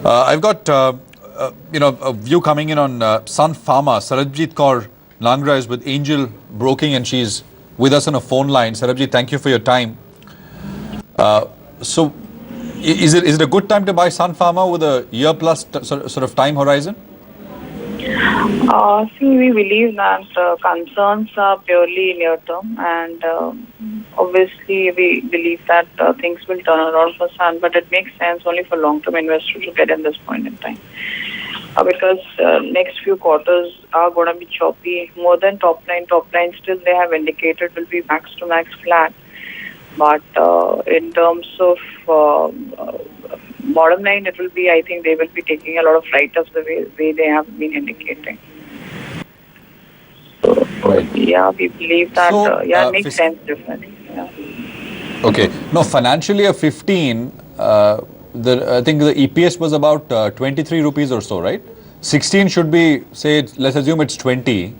I've got a view coming in on Sun Pharma. Sarabjit Kour Nangra is with Angel Broking, and she's with us on a phone line. Sarabjit, thank you for your time. So, is it a good time to buy Sun Pharma with a year plus sort of time horizon? We believe that concerns are purely near term, and obviously we believe that things will turn around for Sun, but it makes sense only for long-term investors to get in this point in time. Because next few quarters are going to be choppy. More than top line still they have indicated will be max to max flat. But in terms of bottom line, it will be, I think they will be taking a lot of write-ups the way they have been indicating. So, right. Yeah, we believe that, it makes sense definitely. Yeah. Okay. No, financially a 15, I think the EPS was about 23 rupees or so, right? 16 should be, say, let's assume it's 20.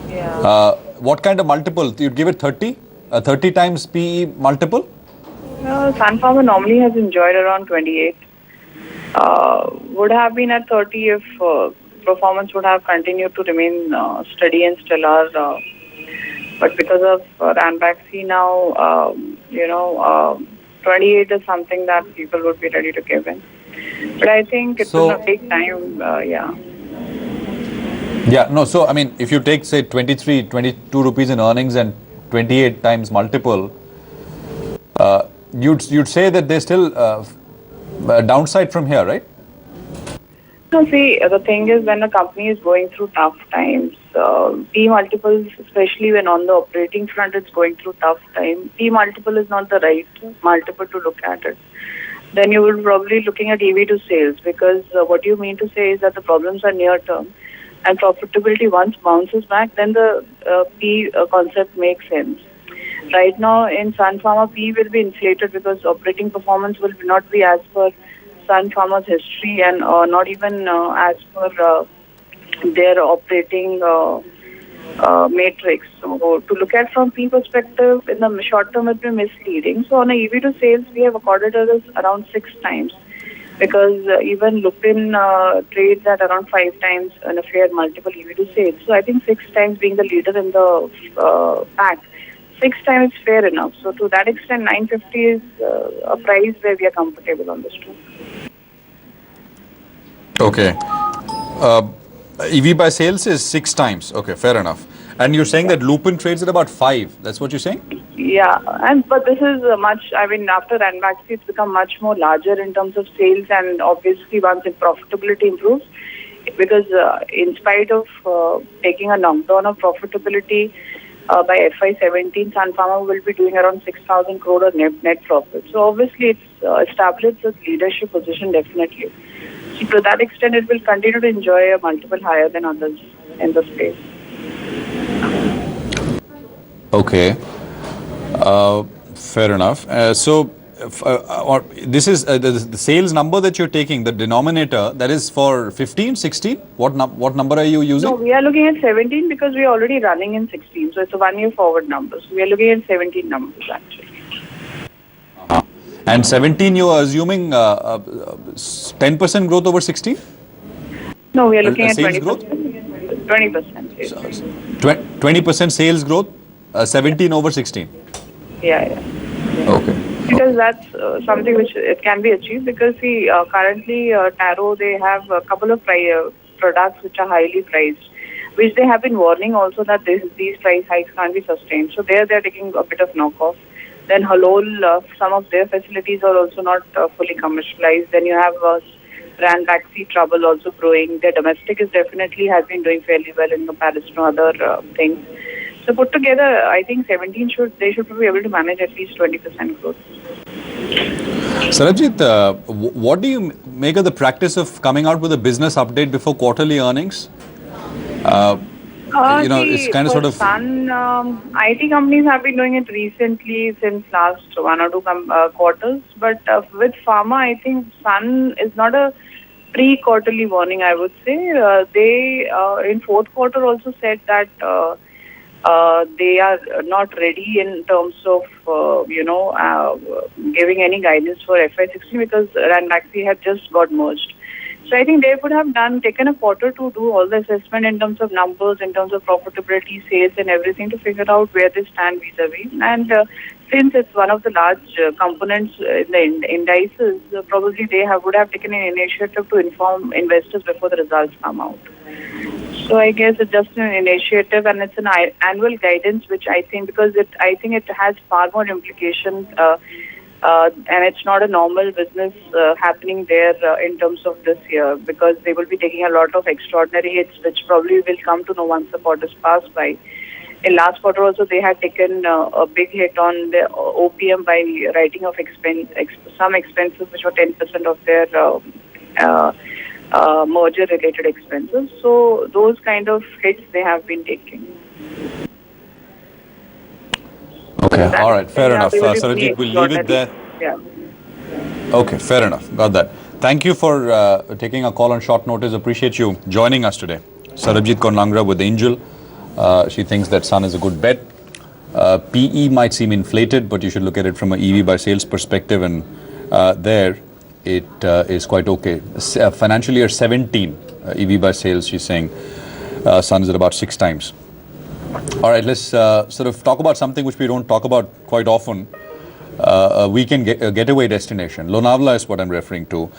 Yeah. What kind of multiple? You'd give it 30? 30 times PE multiple? Sun Pharma normally has enjoyed around 28. Would have been at 30 if performance would have continued to remain steady and stellar. But because of Ranbaxy now, 28 is something that people would be ready to give in. But I think it's going to take time, Yeah, no, so I mean, if you take, say, 23, 22 rupees in earnings and 28 times multiple, you'd say that there's still downside from here, right? No, see, the thing is when a company is going through tough times, P multiples, especially when on the operating front it's going through tough time, P multiple is not the right multiple to look at it. Then you would probably looking at EV to sales, because what you mean to say is that the problems are near term and profitability once bounces back, then the P concept makes sense. Right now in Sun Pharma, P will be inflated because operating performance will not be as per Sun Pharma's history and not even as per their operating matrix. So to look at from P perspective, in the short term it will be misleading. So on a EV to sales, we have accorded us around 6 times. Because even Lupin trades at around 5 times in a fair multiple EV to sales. So I think 6 times being the leader in the pack, 6 times is fair enough. So to that extent, 950 is a price where we are comfortable on this too. Okay. EV by sales is 6 times. Okay, fair enough. And you're saying that Lupin trades at about 5. That's what you're saying? Yeah, but this is after Ranbaxy, it's become much more larger in terms of sales, and obviously once its profitability improves, because in spite of taking a knockdown of profitability by FY17, Sun Pharma will be doing around 6,000 crore of net profit. So obviously it's established its leadership position definitely. So to that extent, it will continue to enjoy a multiple higher than others in the space. Okay. Fair enough. This is the sales number that you're taking, the denominator, that is for 15, 16? What number are you using? No, we are looking at 17 because we are already running in 16. So it's a 1 year forward number. So we are looking at 17 numbers actually. And 17, you are assuming 10% growth over 16? No, we are looking at sales 20%. Growth? 20% sales. 20% sales growth, 17 over 16? Yeah. Okay. Because that's something which it can be achieved, because currently Taro, they have a couple of products which are highly priced, which they have been warning also that these price hikes can't be sustained. So they're taking a bit of knockoff. Then Halol, some of their facilities are also not fully commercialized. Then you have Ranbaxy trouble also growing. Their domestic has been doing fairly well in comparison to other things. So put together, I think 17 they should be able to manage at least 20% growth. Sarabjit, what do you make of the practice of coming out with a business update before quarterly earnings? It's kind of sort of... Sun, IT companies have been doing it recently since last 1 or 2 quarters. But with pharma, I think Sun is not a pre-quarterly warning, I would say. They, in 4th quarter, also said that they are not ready in terms of, giving any guidance for FY16 because Ranbaxy had just got merged. So I think they would have taken a quarter to do all the assessment in terms of numbers, in terms of profitability, sales, and everything to figure out where they stand vis-a-vis. And since it's one of the large components in the indices, probably they would have taken an initiative to inform investors before the results come out. So I guess it's just an initiative, and it's an annual guidance, which I think I think it has far more implications. And it's not a normal business happening there in terms of this year, because they will be taking a lot of extraordinary hits, which probably will come to know once the quarters pass by. In last quarter also, they had taken a big hit on the OPM by writing off some expenses which were 10% of their merger-related expenses. So those kind of hits they have been taking. Okay, all right, fair enough. Sarabjit, we'll leave it there. Yeah. Okay, fair enough. Got that. Thank you for taking a call on short notice. Appreciate you joining us today. Sarabjit Kour Nangra with Angel. She thinks that Sun is a good bet. PE might seem inflated, but you should look at it from an EV by sales perspective, and there it is quite okay. Financial year 17 EV by sales, she's saying Sun is at about 6 times. All right, let's sort of talk about something which we don't talk about quite often. A weekend getaway destination. Lonavala is what I'm referring to.